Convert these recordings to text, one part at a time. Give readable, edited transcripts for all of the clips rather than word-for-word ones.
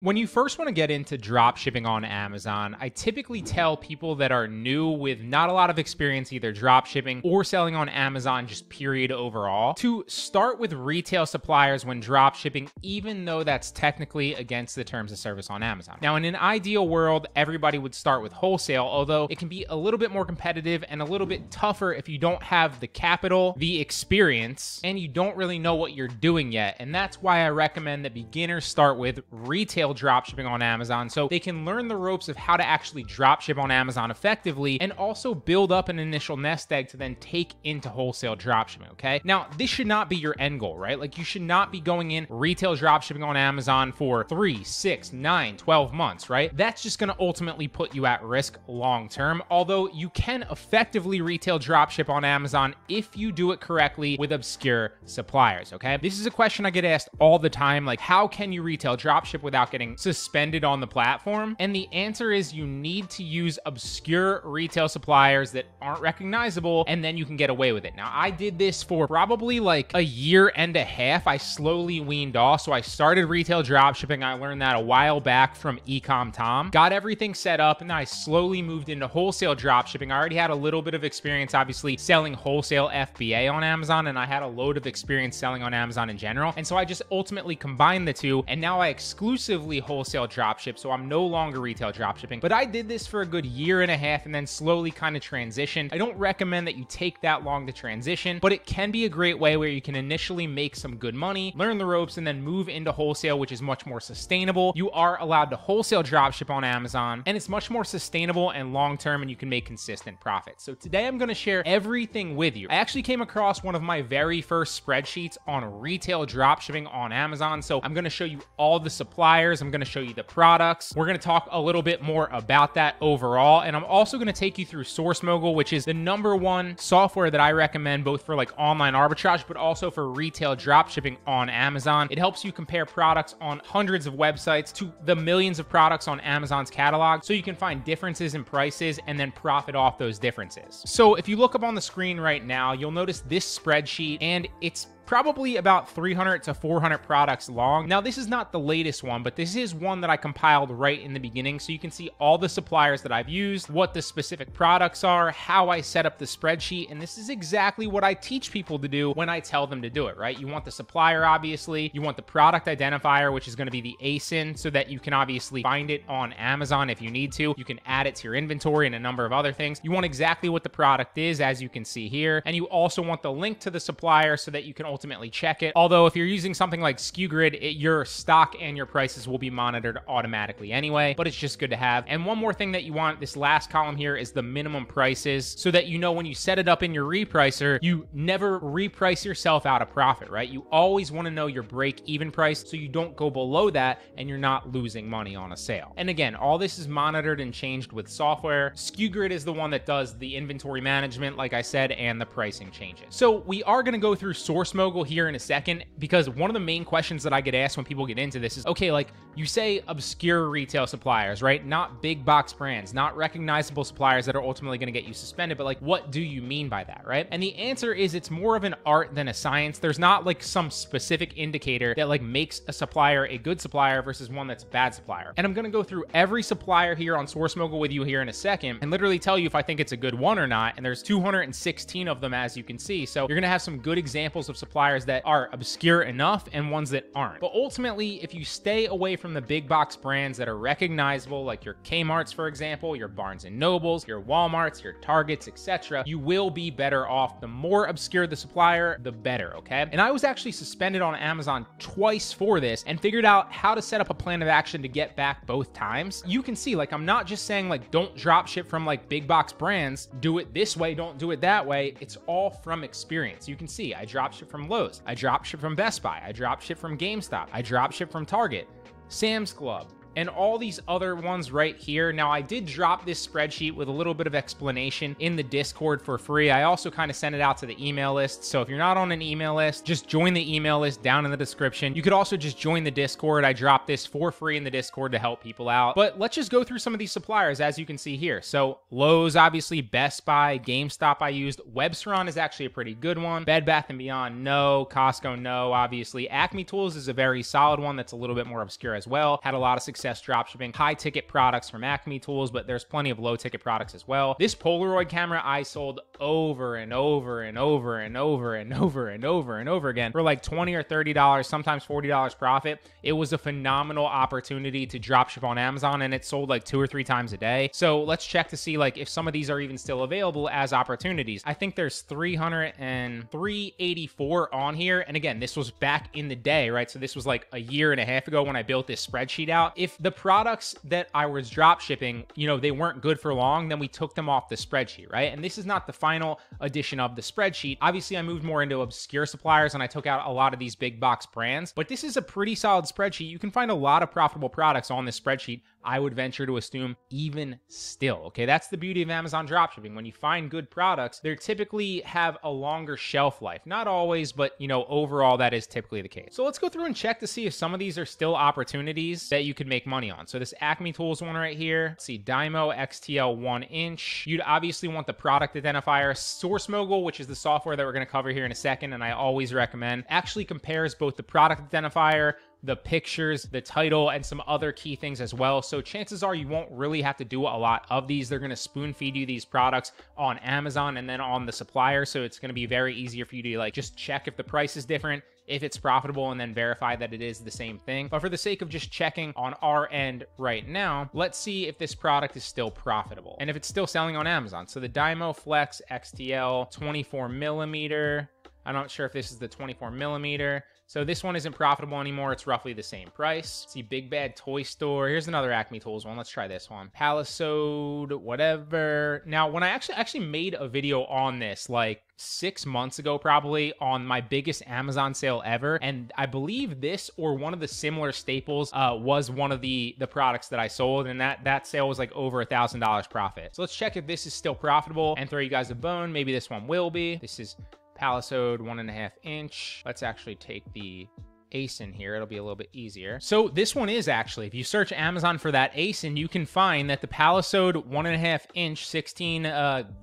When you first want to get into drop shipping on Amazon, I typically tell people that are new with not a lot of experience either drop shipping or selling on Amazon, just period overall, to start with retail suppliers when drop shipping, even though that's technically against the terms of service on Amazon. Now, in an ideal world, everybody would start with wholesale, although it can be a little bit more competitive and a little bit tougher if you don't have the capital, the experience, and you don't really know what you're doing yet. And that's why I recommend that beginners start with retail dropshipping on Amazon so they can learn the ropes of how to actually dropship on Amazon effectively and also build up an initial nest egg to then take into wholesale dropshipping, okay? Now, this should not be your end goal, right? Like, you should not be going in retail dropshipping on Amazon for 3, 6, 9, 12 months, right? That's just gonna ultimately put you at risk long term, although you can effectively retail dropship on Amazon if you do it correctly with obscure suppliers, okay? This is a question I get asked all the time, like, how can you retail dropship without getting suspended on the platform? And the answer is you need to use obscure retail suppliers that aren't recognizable, and then you can get away with it. Now, I did this for probably like a year and a half. I slowly weaned off. So I started retail dropshipping. I learned that a while back from Ecom Tom, got everything set up, and then I slowly moved into wholesale dropshipping. I already had a little bit of experience, obviously, selling wholesale FBA on Amazon, and I had a load of experience selling on Amazon in general. And so I just ultimately combined the two, and now I exclusively wholesale dropship, so I'm no longer retail dropshipping. But I did this for a good year and a half and then slowly kind of transitioned. I don't recommend that you take that long to transition, but it can be a great way where you can initially make some good money, learn the ropes, and then move into wholesale, which is much more sustainable. You are allowed to wholesale dropship on Amazon, and it's much more sustainable and long-term, and you can make consistent profits. So today I'm going to share everything with you. I actually came across one of my very first spreadsheets on retail dropshipping on Amazon. So I'm going to show you all the suppliers. I'm going to show you the products. We're going to talk a little bit more about that overall. And I'm also going to take you through Source Mogul, which is the #1 software that I recommend both for like online arbitrage, but also for retail dropshipping on Amazon. It helps you compare products on hundreds of websites to the millions of products on Amazon's catalog, so you can find differences in prices and then profit off those differences. So if you look up on the screen right now, you'll notice this spreadsheet, and it's probably about 300 to 400 products long. Now, this is not the latest one, but this is one that I compiled right in the beginning, so you can see all the suppliers that I've used, what the specific products are, how I set up the spreadsheet, and this is exactly what I teach people to do when I tell them to do it, right? You want the supplier, obviously. You want the product identifier, which is going to be the ASIN, so that you can obviously find it on Amazon if you need to. You can add it to your inventory and a number of other things. You want exactly what the product is, as you can see here, and you also want the link to the supplier so that you can ultimately check it. Although if you're using something like SKU Grid, your stock and your prices will be monitored automatically anyway, but it's just good to have. And one more thing that you want, this last column here, is the minimum prices, so that you know when you set it up in your repricer, you never reprice yourself out of profit, right? You always want to know your break-even price so you don't go below that and you're not losing money on a sale. And again, all this is monitored and changed with software. SKU Grid is the one that does the inventory management, like I said, and the pricing changes. So we are going to go through Source Mogul here in a second, because one of the main questions that I get asked when people get into this is, okay, like, you say obscure retail suppliers, right? Not big box brands, not recognizable suppliers that are ultimately going to get you suspended, but like, what do you mean by that, right? And the answer is it's more of an art than a science. There's not like some specific indicator that like makes a supplier a good supplier versus one that's a bad supplier. And I'm going to go through every supplier here on Source Mogul with you here in a second and literally tell you if I think it's a good one or not. And there's 216 of them, as you can see. So you're going to have some good examples of suppliers that are obscure enough and ones that aren't. But ultimately, if you stay away from the big box brands that are recognizable, like your Kmart's, for example, your Barnes and Nobles, your Walmarts, your Targets, etc., you will be better off. The more obscure the supplier, the better, okay? And I was actually suspended on Amazon twice for this and figured out how to set up a plan of action to get back both times. You can see, like, I'm not just saying, like, don't drop ship from, like, big box brands. Do it this way, don't do it that way. It's all from experience. You can see I drop ship from Lowe's. I drop ship from Best Buy. I drop ship from GameStop. I drop ship from Target, Sam's Club, and all these other ones right here. Now, I did drop this spreadsheet with a little bit of explanation in the Discord for free. I also kind of sent it out to the email list. So if you're not on an email list, just join the email list down in the description. You could also just join the Discord. I dropped this for free in the Discord to help people out. But let's just go through some of these suppliers as you can see here. So Lowe's, obviously, Best Buy, GameStop I used. Webstaurant is actually a pretty good one. Bed Bath & Beyond, no. Costco, no, obviously. Acme Tools is a very solid one that's a little bit more obscure as well. Had a lot of success dropshipping high ticket products from Acme Tools, but there's plenty of low ticket products as well. This Polaroid camera I sold over and over and over and over and over and over and over again for like $20 or $30, sometimes $40 profit. It was a phenomenal opportunity to dropship on Amazon, and it sold like 2 or 3 times a day. So let's check to see like if some of these are even still available as opportunities. I think there's 384 on here. And again, this was back in the day, right? So this was like a year and a half ago when I built this spreadsheet out. If the products that I was drop shipping, you know, they weren't good for long, then we took them off the spreadsheet, right? And this is not the final edition of the spreadsheet. Obviously, I moved more into obscure suppliers and I took out a lot of these big box brands, but this is a pretty solid spreadsheet. You can find a lot of profitable products on this spreadsheet, I would venture to assume, even still. Okay, that's the beauty of Amazon dropshipping. When you find good products, they typically have a longer shelf life. Not always, but you know, overall, that is typically the case. So let's go through and check to see if some of these are still opportunities that you could make money on. So this Acme Tools one right here. Let's see, Dymo XTL 1-inch. You'd obviously want the product identifier. Source Mogul, which is the software that we're going to cover here in a second, and I always recommend, actually compares both the product identifier, the pictures, the title, and some other key things as well. So chances are you won't really have to do a lot of these. They're going to spoon feed you these products on Amazon and then on the supplier. So it's going to be very easier for you to like just check if the price is different, if it's profitable, and then verify that it is the same thing. But for the sake of just checking on our end right now, let's see if this product is still profitable and if it's still selling on Amazon. So the Dymo Flex XTL 24 millimeter. I'm not sure if this is the 24 millimeter. So this one isn't profitable anymore. It's roughly the same price. See, Big Bad Toy Store. Here's another Acme Tools one. Let's try this one. Palisade, whatever. Now, when I actually made a video on this, like 6 months ago, probably, on my biggest Amazon sale ever. And I believe this or one of the similar staples was one of the products that I sold. And that sale was like over $1,000 profit. So let's check if this is still profitable and throw you guys a bone. Maybe this one will be. This is Palisade 1.5-inch. Let's actually take the ASIN here. It'll be a little bit easier. So this one is actually, if you search Amazon for that ASIN, you can find that the Palisade 1.5-inch 16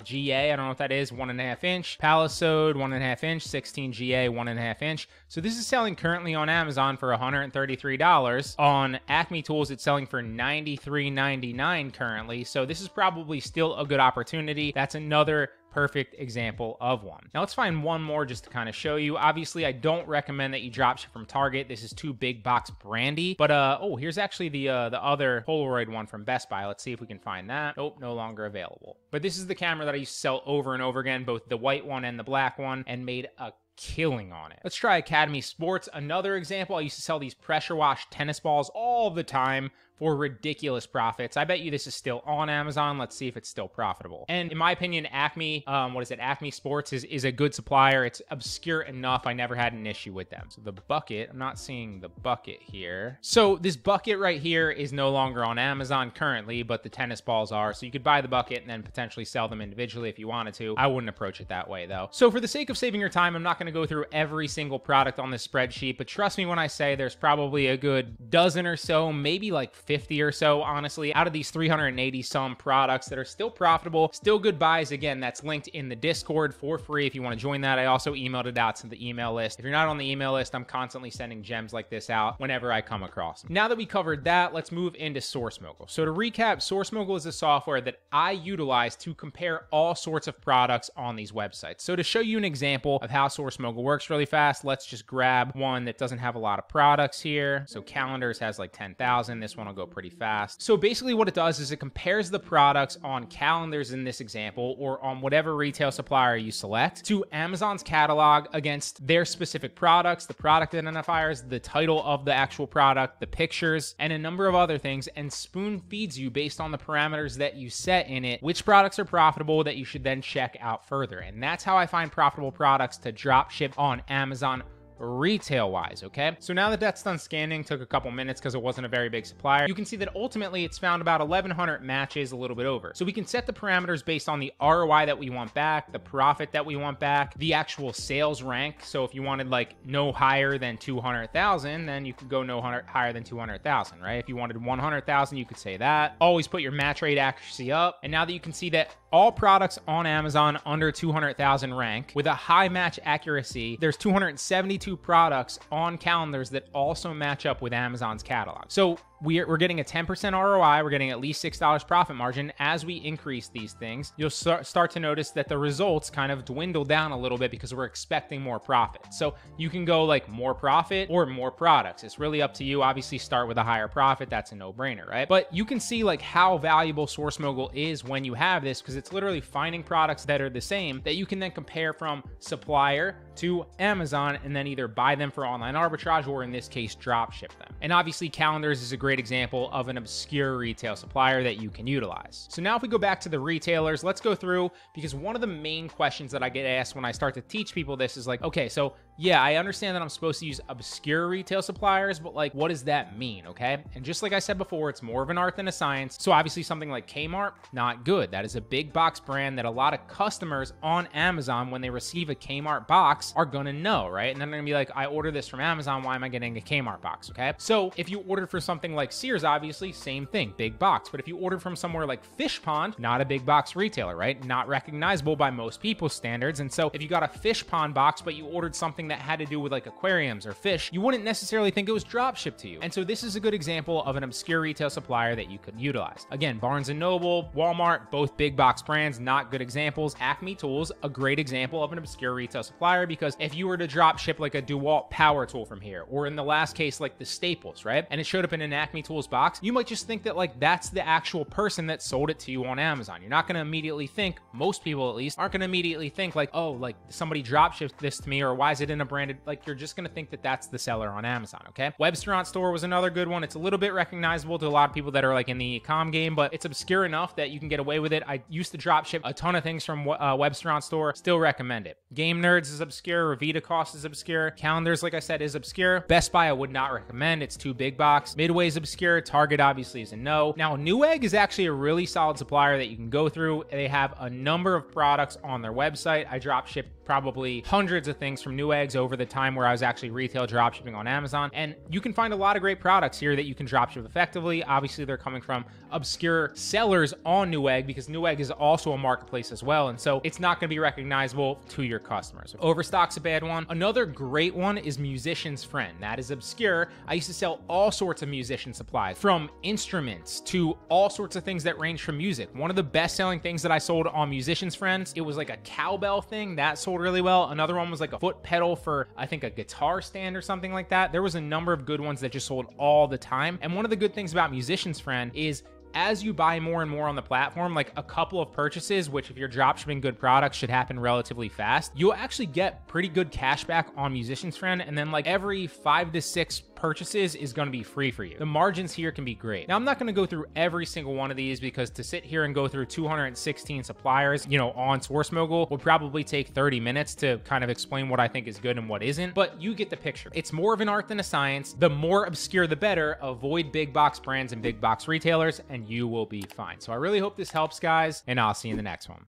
GA, I don't know what that is, 1.5-inch. Palisade 1.5-inch 16 GA 1.5-inch. So this is selling currently on Amazon for $133. On Acme Tools, it's selling for $93.99 currently. So this is probably still a good opportunity. That's another perfect example of one. Now let's find one more just to kind of show you. Obviously, I don't recommend that you dropship from Target. This is too big box brandy. But oh, here's actually the other Polaroid one from Best Buy. Let's see if we can find that. Nope, no longer available. But this is the camera that I used to sell over and over again, both the white one and the black one, and made a killing on it. Let's try Academy Sports. Another example, I used to sell these pressure wash tennis balls all the time for ridiculous profits. I bet you this is still on Amazon. Let's see if it's still profitable. And in my opinion, Acme, Acme Sports is a good supplier. It's obscure enough. I never had an issue with them. So the bucket, I'm not seeing the bucket here. So this bucket right here is no longer on Amazon currently, but the tennis balls are. So you could buy the bucket and then potentially sell them individually if you wanted to. I wouldn't approach it that way though. So for the sake of saving your time, I'm not going to go through every single product on this spreadsheet, but trust me when I say there's probably a good dozen or so, maybe like 50 or so, honestly, out of these 380 some products that are still profitable, still good buys. Again, that's linked in the Discord for free if you want to join that. I also emailed it out to the email list. If you're not on the email list, I'm constantly sending gems like this out whenever I come across them. Now that we covered that, let's move into Source Mogul. So to recap, Source Mogul is a software that I utilize to compare all sorts of products on these websites. So to show you an example of how Source Mogul works really fast, let's just grab one that doesn't have a lot of products here. So calendars has like 10,000. This one will go pretty fast. So basically what it does is it compares the products on calendars in this example, or on whatever retail supplier you select, to Amazon's catalog against their specific products, the product identifiers, the title of the actual product, the pictures, and a number of other things, and spoon feeds you based on the parameters that you set in it, which products are profitable that you should then check out further. And that's how I find profitable products to drop ship on Amazon retail wise, okay? So now that that's done scanning, took a couple minutes because it wasn't a very big supplier, you can see that ultimately it's found about 1,100 matches, a little bit over. So we can set the parameters based on the ROI that we want back, the profit that we want back, the actual sales rank. So if you wanted like no higher than 200,000, then you could go no higher than 200,000, right? If you wanted 100,000, you could say that. Always put your match rate accuracy up. And now that you can see that all products on Amazon under 200,000 rank with a high match accuracy, there's 272 products on calendars that also match up with Amazon's catalog. So we're getting a 10% ROI. We're getting at least $6 profit margin. As we increase these things, you'll start to notice that the results kind of dwindle down a little bit because we're expecting more profit. So you can go like more profit or more products. It's really up to you. Obviously start with a higher profit. That's a no-brainer, right? But you can see like how valuable Source Mogul is when you have this, because it's literally finding products that are the same that you can then compare from supplier to Amazon and then either buy them for online arbitrage or in this case, drop ship them. And obviously calendars is a great example of an obscure retail supplier that you can utilize. So now if we go back to the retailers, let's go through, because one of the main questions that I get asked when I start to teach people this is like, okay, so yeah, I understand that I'm supposed to use obscure retail suppliers, but like, what does that mean? Okay. And just like I said before, it's more of an art than a science. So obviously something like Kmart, not good. That is a big box brand that a lot of customers on Amazon, when they receive a Kmart box, are gonna know, right? And then they're gonna be like, I ordered this from Amazon, why am I getting a Kmart box? Okay. So if you ordered for something like Sears, obviously same thing, big box. But if you ordered from somewhere like Fish Pond, not a big box retailer, right? Not recognizable by most people's standards. And so if you got a Fish Pond box, but you ordered something that had to do with like aquariums or fish, you wouldn't necessarily think it was drop shipped to you. And so this is a good example of an obscure retail supplier that you could utilize. Again, Barnes & Noble, Walmart, both big box brands, not good examples. Acme Tools, a great example of an obscure retail supplier, because if you were to drop ship like a DeWalt power tool from here, or in the last case, like the Staples, right? And it showed up in an Acme Tools box, you might just think that like that's the actual person that sold it to you on Amazon. You're not going to immediately think, most people at least aren't going to immediately think like, oh, like somebody drop shipped this to me, or why is it in a branded, like you're just going to think that that's the seller on Amazon. Okay. Webstaurant Store was another good one. It's a little bit recognizable to a lot of people that are like in the e-com game, but it's obscure enough that you can get away with it. I used to drop ship a ton of things from Webstaurant Store. Still recommend it. Game Nerds is obscure. Revita Cost is obscure. Calendars, like I said, is obscure. Best Buy I would not recommend. It's too big box. Midway is obscure. Target obviously is a no. Now Newegg is actually a really solid supplier that you can go through. They have a number of products on their website. I drop ship probably hundreds of things from Neweggs over the time where I was actually retail dropshipping on Amazon. And you can find a lot of great products here that you can dropship effectively. Obviously, they're coming from obscure sellers on Newegg, because Newegg is also a marketplace as well. And so it's not going to be recognizable to your customers. Overstock's a bad one. Another great one is Musician's Friend. That is obscure. I used to sell all sorts of musician supplies, from instruments to all sorts of things that range from music. One of the best selling things that I sold on Musician's Friends, it was like a cowbell thing that sold really well. Another one was like a foot pedal for, I think, a guitar stand or something like that. There was a number of good ones that just sold all the time. And one of the good things about Musician's Friend is, as you buy more and more on the platform, like a couple of purchases, which if you're dropshipping good products should happen relatively fast, you'll actually get pretty good cash back on Musician's Friend. And then like every 5 to 6 purchases is going to be free for you. The margins here can be great. Now, I'm not going to go through every single one of these, because to sit here and go through 216 suppliers, you know, on Source Mogul would probably take 30 minutes to kind of explain what I think is good and what isn't, but you get the picture. It's more of an art than a science. The more obscure, the better. Avoid big box brands and big box retailers, and you will be fine. So I really hope this helps, guys, and I'll see you in the next one.